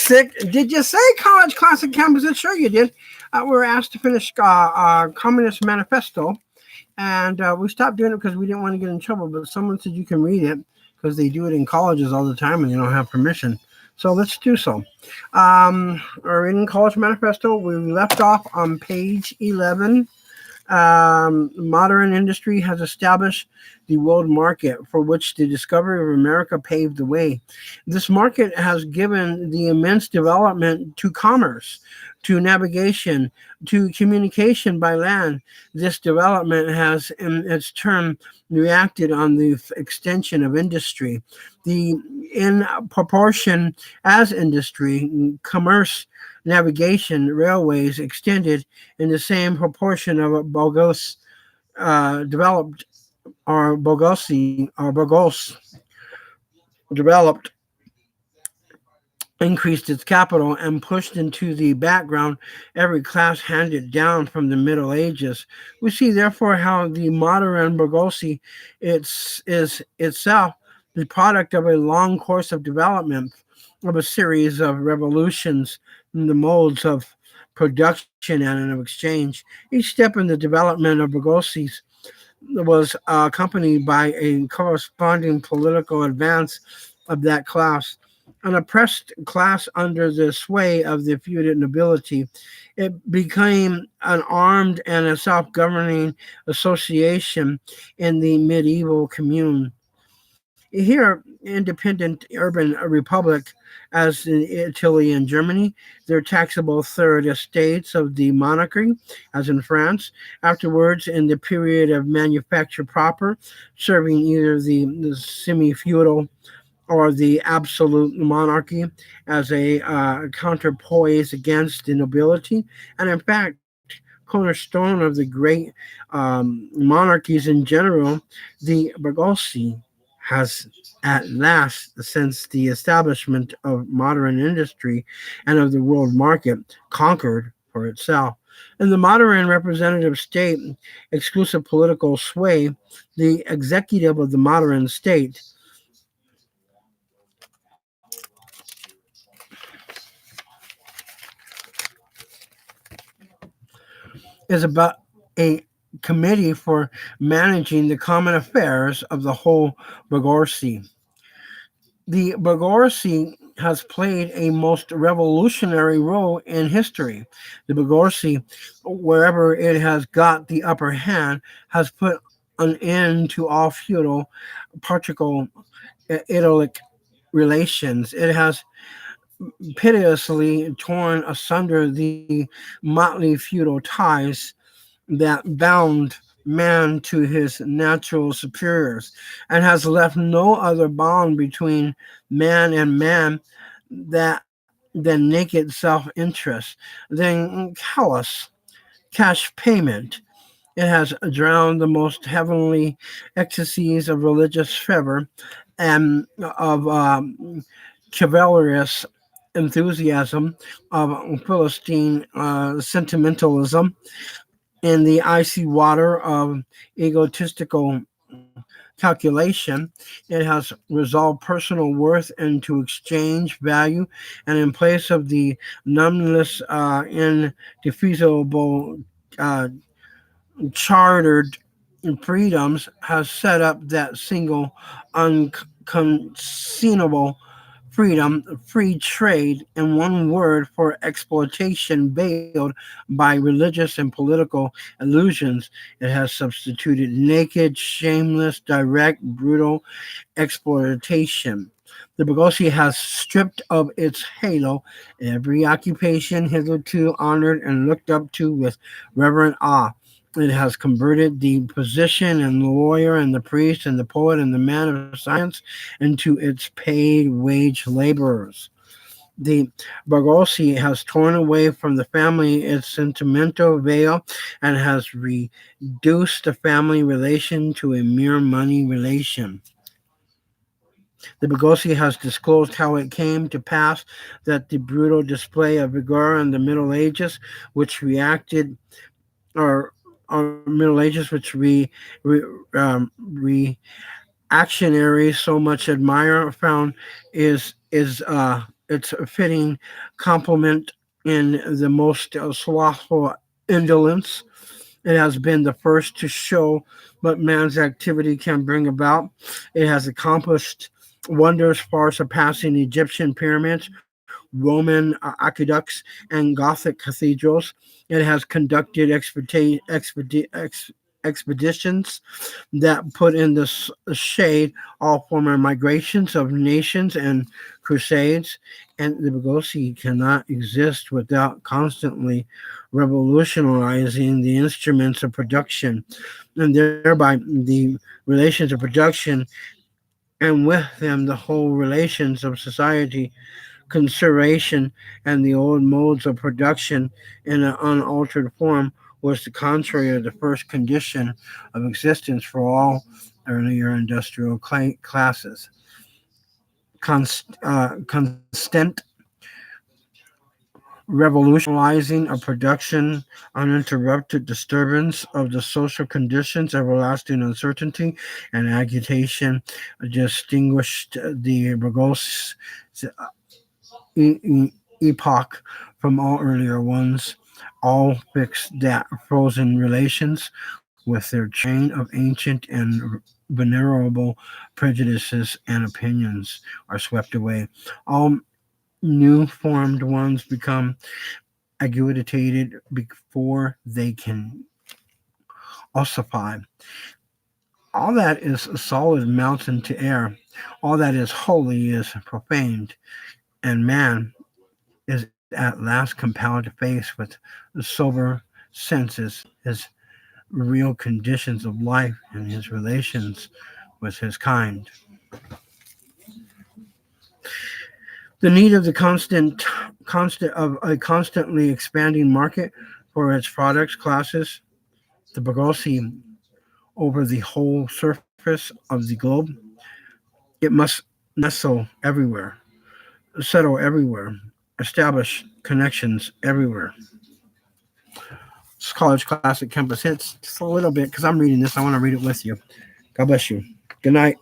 Classic. Did you say college classic campuses? Sure, you did. We were asked to finish Communist Manifesto, and we stopped doing it because we didn't want to get in trouble. But someone said you can read it because they do it in colleges all the time and they don't have permission. So let's do so. We're reading College Manifesto. We left off on page 11. Modern industry has established the world market for which the discovery of America paved the way. This market has given the immense development to commerce, to navigation, to communication by land. This development has, in its turn, reacted on the extension of industry. The in proportion as industry, commerce, navigation, railways extended in the same proportion of Bogos developed, or Bogos developed, increased its capital, and pushed into the background every class handed down from the Middle Ages. We see, therefore, how the modern bourgeoisie is itself the product of a long course of development, of a series of revolutions in the modes of production and of exchange. Each step in the development of bourgeoisies was accompanied by a corresponding political advance of that class. An oppressed class under the sway of the feudal nobility, it became an armed and a self-governing association in the medieval commune. Here, independent urban republic, as in Italy and Germany, their taxable third estates of the monarchy, as in France. Afterwards, in the period of manufacture proper, serving either the semi-feudal or the absolute monarchy as a counterpoise against the nobility, and in fact, cornerstone of the great monarchies in general, the bourgeoisie has at last, since the establishment of modern industry and of the world market, conquered for itself. In the modern representative state, exclusive political sway, the executive of the modern state is about a committee for managing the common affairs of the whole bourgeoisie. The bourgeoisie has played a most revolutionary role in history. The bourgeoisie, wherever it has got the upper hand, has put an end to all feudal, patriarchal, idyllic relations. It has pitilessly torn asunder the motley feudal ties that bound man to his natural superiors, and has left no other bond between man that than naked self-interest, than callous cash payment. It has drowned the most heavenly ecstasies of religious fervor and of chivalrous enthusiasm, of Philistine sentimentalism, in the icy water of egotistical calculation. It has resolved personal worth into exchange value, and in place of the numbless, indefeasible, uh, chartered freedoms, has set up that single, unconceivable freedom, free trade, in one word, for exploitation veiled by religious and political illusions. It has substituted naked, shameless, direct, brutal exploitation. The bourgeoisie has stripped of its halo every occupation hitherto honored and looked up to with reverent awe. It has converted the physician and the lawyer and the priest and the poet and the man of science into its paid wage laborers. The bourgeoisie has torn away from the family its sentimental veil, and has reduced the family relation to a mere money relation. The bourgeoisie has disclosed how it came to pass that the brutal display of vigor in the Middle Ages, which reacted, or Middle Ages, which reactionaries so much admire, found is it's a fitting complement in the most slothful indolence. It has been the first to show what man's activity can bring about. It has accomplished wonders far surpassing Egyptian pyramids, Roman aqueducts, and Gothic cathedrals. It has conducted expeditions that put in the shade all former migrations of nations and crusades, and the Bogosi cannot exist without constantly revolutionizing the instruments of production, and thereby the relations of production, and with them the whole relations of society, conservation, and the old modes of production in an unaltered form was the contrary of the first condition of existence for all earlier industrial classes. Constant revolutionizing of production, uninterrupted disturbance of the social conditions, everlasting uncertainty and agitation distinguished the Burgos epoch from all earlier ones. All fixed that frozen relations with their chain of ancient and venerable prejudices and opinions are swept away. All new formed ones become agitated before they can ossify. All that is solid melts into air. All that is holy is profaned, and man is at last compelled to face with sober senses his real conditions of life and his relations with his kind. The need of the constant of a constantly expanding market for its products classes the Bogosi over the whole surface of the globe. It must nestle everywhere, settle everywhere, establish connections everywhere. It's college classic campus hits just a little bit because I'm reading this. I want to read it with you. God bless you. Good night.